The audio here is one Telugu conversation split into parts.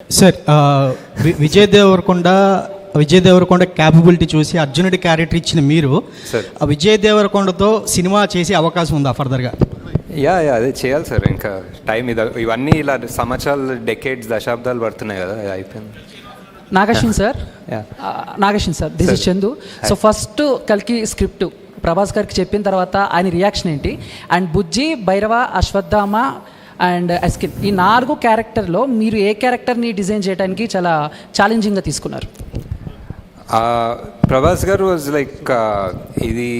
సార్ విజయ్ దేవరకొండ క్యాపబిలిటీ చూసి అర్జునుడి క్యారెక్టర్ ఇచ్చిన మీరు విజయ్ దేవరకొండతో సినిమా చేసే అవకాశం ఉందా ఫర్దర్గా? అదే చేయాలి సార్. ఇంకా టైం ఇవన్నీ ఇలా సంవత్సరాలు, డెకేడ్స్, దశాబ్దాలు పడుతున్నాయి కదా, అయిపోయింది. Nagashwin sir, this is Chandu. So first కల్కి స్క్రిప్ట్ ప్రభాస్ గారికి చెప్పిన తర్వాత ఆయన రియాక్షన్ ఏంటి? అండ్ బుజ్జి, భైరవ, అశ్వత్థామ అండ్ అస్కిన్, ఈ 4 క్యారెక్టర్లో మీరు ఏ క్యారెక్టర్ని డిజైన్ చేయడానికి చాలా ఛాలెంజింగ్గా తీసుకున్నారు? ప్రభాస్ గారు వాజ్ లైక్ ఇది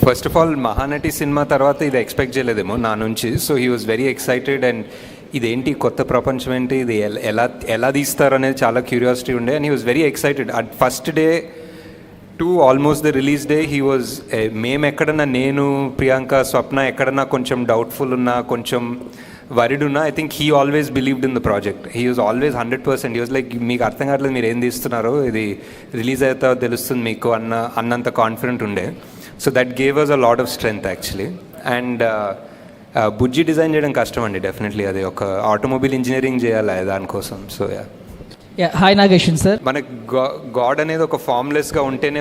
first of all Mahanati cinema తర్వాత ఇది ఎక్స్పెక్ట్ చేయలేదేమో నా నుంచి. So he was very excited and ఇదేంటి కొత్త ప్రపంచం ఏంటి, ఇది ఎలా తీస్తారు అనేది చాలా క్యూరియాసిటీ ఉండే. And he was very excited at first day to almost the release day. He was మేము ఎక్కడన్నా, నేను, ప్రియాంక, స్వప్న ఎక్కడన్నా కొంచెం డౌట్ఫుల్ ఉన్నా, కొంచెం వరిడ్ ఉన్నా, I think he always believed in the project. He was always 100%. He was like మీకు అర్థం కావట్లేదు మీరు ఏం తీస్తున్నారో, ఇది రిలీజ్ అవుతా తెలుస్తుంది మీకు అన్నంత కాన్ఫిడెంట్ ఉండే. So that gave us a lot of strength actually. And Bujji design చేయడం కష్టం అండి, డెఫినెట్లీ. అది ఒక ఆటోమొబైల్ ఇంజనీరింగ్ చేయాలి దానికోసం. So hi Nagashwin sir. మనకు గాడ్ అనేది ఒక ఫార్మ్లెస్గా ఉంటేనే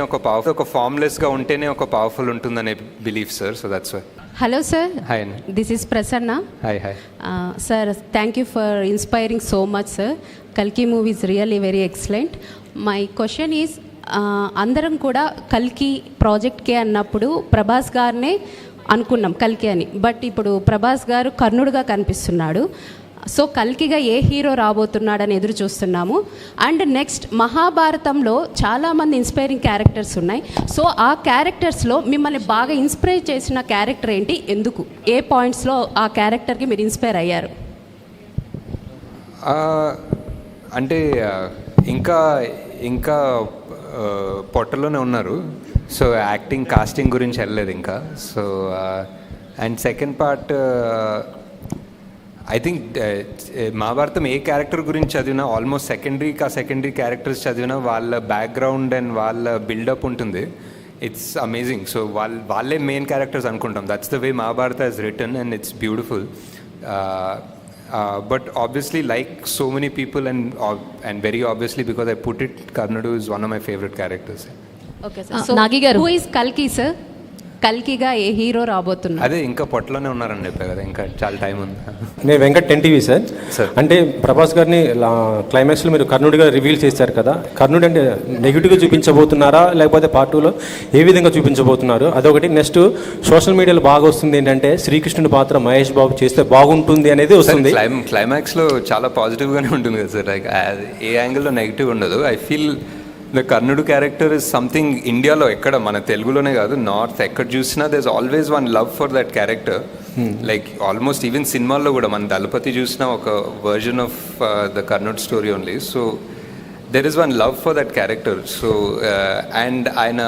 ఒక పవర్ఫుల్ ఉంటుందనే belief sir. So that's why. Hello sir. Hi. This is Prasanna. Hi. Sir, thank you for inspiring so much sir. Kalki movie is really very excellent. My question is, అందరం కూడా కల్కి ప్రాజెక్ట్కే అన్నప్పుడు ప్రభాస్ గారినే అనుకున్నాం కల్కి అని. బట్ ఇప్పుడు ప్రభాస్ గారు కర్ణుడుగా కనిపిస్తున్నాడు. సో కల్కిగా ఏ హీరో రాబోతున్నాడని ఎదురు చూస్తున్నాము. అండ్ నెక్స్ట్ మహాభారతంలో చాలామంది ఇన్స్పైరింగ్ క్యారెక్టర్స్ ఉన్నాయి. సో ఆ క్యారెక్టర్స్లో మిమ్మల్ని బాగా ఇన్స్పైర్ చేసిన క్యారెక్టర్ ఏంటి, ఎందుకు, ఏ పాయింట్స్లో ఆ క్యారెక్టర్కి మీరు ఇన్స్పైర్ అయ్యారు? అంటే ఇంకా పొట్టలోనే ఉన్నారు. సో యాక్టింగ్, కాస్టింగ్ గురించి వెళ్ళలేదు ఇంకా. So and second part, I think Mahabharatam A character గురించి చదివినా, ఆల్మోస్ట్ సెకండరీ క్యారెక్టర్స్ చదివినా వాళ్ళ బ్యాక్గ్రౌండ్ అండ్ వాళ్ళ బిల్డప్ ఉంటుంది. It's amazing. సో వాళ్ళే మెయిన్ క్యారెక్టర్స్ అనుకుంటాం. That's the way Mahabharata is return and it's beautiful. But obviously, like so many people, and very obviously because I put it, Karnadu is one of my favorite characters. Okay sir. So Nagi garu, who is Kalki sir? కల్కిగా ఏ హీరో రాబోతున్నారు? అదే ఇంకా పొట్టలోనే ఉన్నారని చెప్పా కదా, ఇంకా చాలా టైం ఉంది. నేను వెంకట్ 10TV సార్. అంటే ప్రభాస్ గారిని క్లైమాక్స్లో మీరు కర్ణుడిగా రివీల్ చేశారు కదా, కర్ణుడు అంటే నెగిటివ్గా చూపించబోతున్నారా లేకపోతే పార్ట్ 2లో ఏ విధంగా చూపించబోతున్నారు? అదొకటి. నెక్స్ట్ సోషల్ మీడియాలో బాగా వస్తుంది ఏంటంటే శ్రీకృష్ణుడి పాత్ర మహేష్ బాబు చేస్తే బాగుంటుంది అనేది వస్తుంది. క్లైమాక్స్లో చాలా పాజిటివ్గానే ఉంటుంది కదా సార్, లైక్ ఏ యాంగిల్లో నెగిటివ్ ఉండదు. ఐ ఫీల్ ద కర్ణుడు క్యారెక్టర్ ఇస్ సంథింగ్ ఇండియాలో ఎక్కడ, మన తెలుగులోనే కాదు, నార్త్ ఎక్కడ చూసినా there is always one love for that character. Like almost even సినిమాల్లో కూడా మన దళపతి చూసిన ఒక వర్జన్ ఆఫ్ ద కర్ణుడ్ story only. So there is one love for that character. So and ఆయన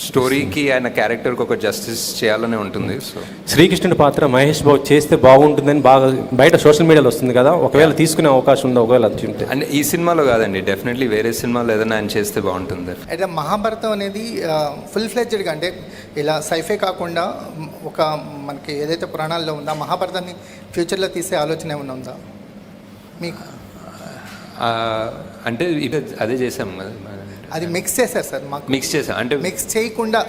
స్టోరీకి, ఆయన క్యారెక్టర్కి ఒక జస్టిస్ చేయాలనే ఉంటుంది. సో శ్రీకృష్ణుడి పాత్ర మహేష్ బాబు చేస్తే బాగుంటుందని బాగా బయట సోషల్ మీడియాలో వస్తుంది కదా, ఒకవేళ తీసుకునే అవకాశం ఉందా? ఒకవేళ ఉంటే అంటే ఈ సినిమాలో కాదండి, డెఫినెట్లీ వేరే సినిమాలో ఏదైనా ఆయన చేస్తే బాగుంటుంది. అయితే మహాభారతం అనేది ఫుల్ ఫ్లెడ్జ్డ్గా, అంటే ఇలా సైఫే కాకుండా ఒక మనకి ఏదైతే పురాణాల్లో ఉందో మహాభారతాన్ని ఫ్యూచర్లో తీసే ఆలోచన ఏమైనా ఉందా మీకు? అంటే ఇది అదే చేసాం కదా, అది మిక్స్ చేశారు సార్. మాకు మిక్స్ చేసాం అంటే మిక్స్ చేయకుండా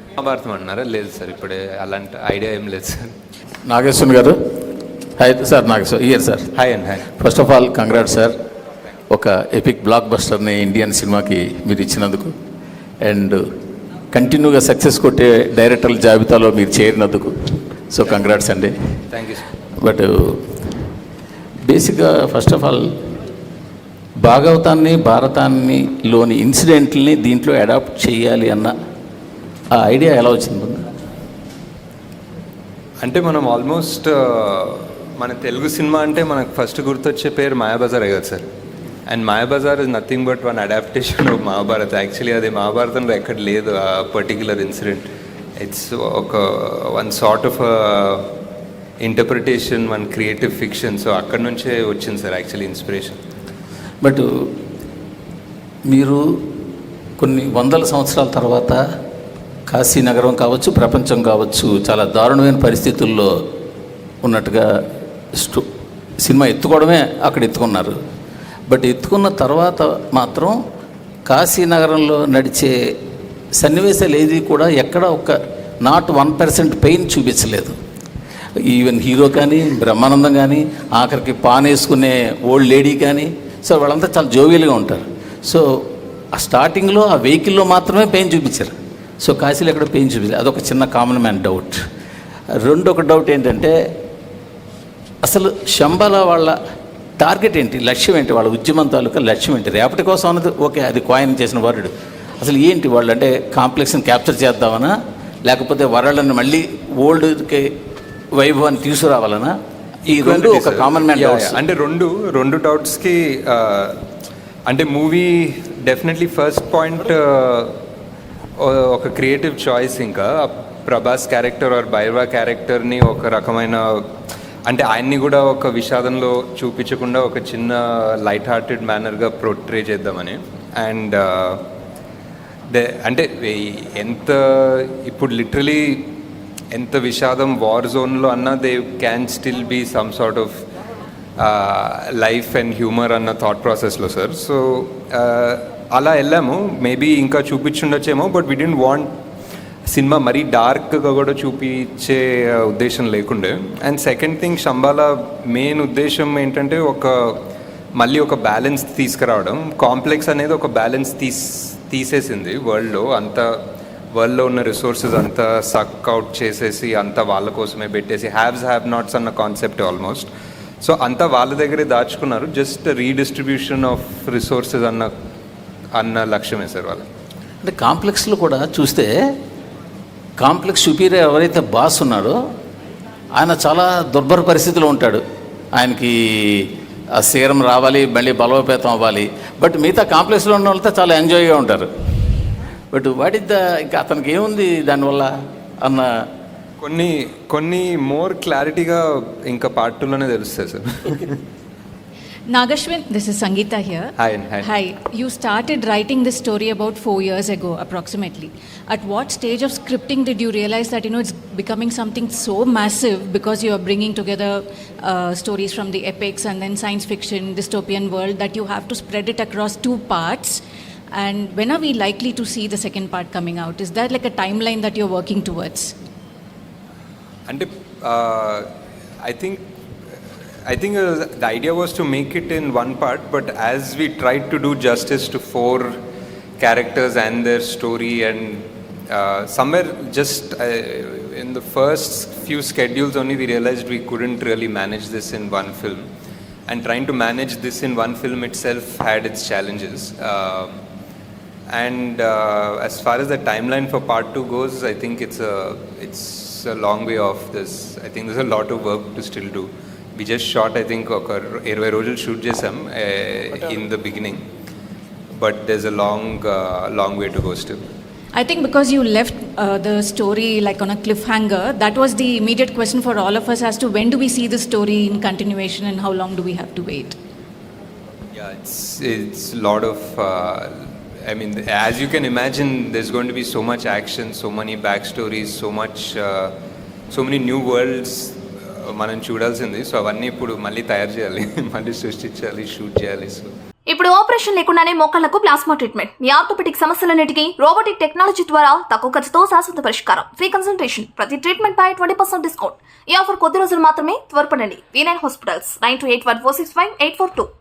మహాభారతం అంటున్నారా? లేదు సార్, ఇప్పుడే అలాంటి ఐడియా ఏం లేదు సార్. నాగేశ్వన్ గారు. Hi sir. Nageshwar here sir. Hi and hi. First of all congrat sir, ఒక ఎపిక్ బ్లాక్ బస్టర్ని ఇండియన్ సినిమాకి మీరు ఇచ్చినందుకు, అండ్ కంటిన్యూగా సక్సెస్ కొట్టే డైరెక్టర్ల జాబితాలో మీరు చేరినందుకు. సో కంగ్రాట్స్ అండి. Thank you sir. బట్ బేసిక్గా ఫస్ట్ ఆఫ్ ఆల్ భాగవతాన్ని, భారతాన్ని లోని ఇన్సిడెంట్ని దీంట్లో అడాప్ట్ చేయాలి అన్న ఆ ఐడియా ఎలా వచ్చింది? అంటే మనం ఆల్మోస్ట్ మన తెలుగు సినిమా అంటే మనకు ఫస్ట్ గుర్తొచ్చే పేరు మాయాబజార్ కదా sir. And Mayabazar is nothing but one adaptation of Mahabharat. Actually అది మహాభారతంలో ఎక్కడ లేదు ఆ పర్టిక్యులర్ ఇన్సిడెంట్. ఇట్స్ ఒక one sort of interpretation, one creative fiction. So అక్కడ నుంచే వచ్చింది సార్ యాక్చువల్లీ ఇన్స్పిరేషన్. బట్ మీరు కొన్ని వందల సంవత్సరాల తర్వాత కాశీ నగరం కావచ్చు, ప్రపంచం కావచ్చు, చాలా దారుణమైన పరిస్థితుల్లో ఉన్నట్టుగా సినిమా ఎత్తుకోవడమే అక్కడ ఎత్తుకున్నారు. బట్ ఎత్తుకున్న తర్వాత మాత్రం కాశీనగరంలో నడిచే సన్నివేశాలు ఏది కూడా ఎక్కడ ఒక నాట్ 1% పెయిన్ చూపించలేదు. ఈవెన్ హీరో కానీ, బ్రహ్మానందం కానీ, ఆఖరికి పాన్ వేసుకునే ఓల్డ్ లేడీ కానీ, సో వాళ్ళంతా చాలా జోవియల్గా ఉంటారు. సో ఆ స్టార్టింగ్లో ఆ వెహికల్లో మాత్రమే పెయిన్ చూపించారు. సో కాశీలో ఎక్కడ పెయిన్ చూపించారు. అదొక చిన్న కామన్ మ్యాన్ డౌట్. రెండొక డౌట్ ఏంటంటే అసలు శంబాల వాళ్ళ టార్గెట్ ఏంటి, లక్ష్యం ఏంటి, వాళ్ళ ఉద్యమం తాలూకా లక్ష్యం ఏంటి? రేపటి కోసం అన్నది ఓకే, అది కాయిన్ చేసిన వరుడు. అసలు ఏంటి వాళ్ళు అంటే కాంప్లెక్స్ని క్యాప్చర్ చేద్దామనా, లేకపోతే వరల్డ్ని మళ్ళీ ఓల్డ్కి వైభవాన్ని తీసుకురావాలనా? ఈ రెండు ఒక కామన్ మ్యాన్ డౌట్స్. అంటే రెండు డౌట్స్కి అంటే మూవీ డెఫినెట్లీ ఫస్ట్ పాయింట్ ఒక క్రియేటివ్ చాయిస్. ఇంకా ప్రభాస్ క్యారెక్టర్ ఆర్ భైరవ క్యారెక్టర్ని ఒక రకమైన అంటే ఆయన్ని కూడా ఒక విషాదంలో చూపించకుండా ఒక చిన్న లైట్ హార్టెడ్ మేనర్గా పోర్ట్రే చేద్దామని. అండ్ అంటే ఎంత ఇప్పుడు లిటరలీ ఎంత విషాదం వార్ జోన్లో అన్నా they can still be some sort of life and humour అన్న థాట్ ప్రాసెస్లో సార్. సో అలా వెళ్ళాము. మేబీ ఇంకా చూపించుండొచ్చేమో, బట్ వీ డోంట్ వాంట్ సినిమా మరీ డార్క్గా కూడా చూపించే ఉద్దేశం లేకుండే. And second thing, Shambala main ఉద్దేశం ఏంటంటే మళ్ళీ ఒక బ్యాలెన్స్ తీసుకురావడం. కాంప్లెక్స్ అనేది ఒక బ్యాలెన్స్ తీసేసింది వరల్డ్లో ఉన్న రిసోర్సెస్ అంతా సక్ అవుట్ చేసేసి అంతా వాళ్ళ కోసమే పెట్టేసి హ్యావ్స్ హ్యావ్ నాట్స్ అన్న కాన్సెప్ట్ ఆల్మోస్ట్. సో అంతా వాళ్ళ దగ్గరే దాచుకున్నారు. జస్ట్ రీడిస్ట్రిబ్యూషన్ ఆఫ్ రిసోర్సెస్ అన్న లక్ష్యమే సార్ వాళ్ళు. అంటే కాంప్లెక్స్లో కూడా చూస్తే కాంప్లెక్స్ సుపీరియర్ ఎవరైతే బాస్ ఉన్నాడో ఆయన చాలా దుర్భర పరిస్థితిలో ఉంటాడు. ఆయనకి ఆ సీరం రావాలి, మళ్ళీ బలోపేతం అవ్వాలి. బట్ మిగతా కాంప్లెక్స్లో ఉన్న వాళ్ళతో చాలా ఎంజాయ్గా ఉంటారు. బట్ ఇంకా అతనికి ఏముంది దానివల్ల అన్న కొన్ని మోర్ క్లారిటీగా ఇంకా పార్ట్ 2లోనే తెలుస్తాయి sir. Nagashwin, this is Sangeeta here. Hi. Hi. You started writing this story about 4 years ago, approximately. At what stage of scripting did you realize that, it's becoming something so massive because you are bringing together stories from the epics and then science fiction, dystopian world, that you have to spread it across 2 parts? And when are we likely to see the second part coming out? Is that like a timeline that you're working towards? అంటే I think the idea was to make it in one part, but as we tried to do justice to 4 characters and their story, and somewhere just in the first few schedules only we realized we couldn't really manage this in one film, and trying to manage this in one film itself had its challenges. And as far as the timeline for part 2 goes, I think it's a long way off this. I think there's a lot of work to still do. We just shot, I think, ఒక 20 రోజులు షూట్ చేసాం in the beginning, but there's a long way to go still. I think because you left the story like on a cliffhanger, that was the immediate question for all of us as to when do we see the story in continuation and how long do we have to wait? Yeah, it's a lot of I mean, as you can imagine, there's going to be so much action, so many backstories, so many new worlds మనం చూడాల్సింది. సో అవన్నీ ఇప్పుడు మళ్ళీ తయారు చేయాలి, మళ్ళీ సృష్టించాలి, షూట్ చేయాలి. సో ఇప్పుడు ఆపరేషన్ లేకుండానే మోకాళ్లకు ప్లాస్మా ట్రీట్మెంట్, మీ ఆర్థోపెడిక్ సమస్యలన్నిటికీ రోబోటిక్ టెక్నాలజీ ద్వారా తక్కువ ఖర్చుతో శాశ్వత పరిష్కారం, ఫ్రీ కన్సల్టేషన్, ప్రతి ట్రీట్మెంట్ పై 20% డిస్కౌంట్. ఈ ఆఫర్ కొద్ది రోజులు మాత్రమే, త్వరపడండి. V9 hospitals 9281465842.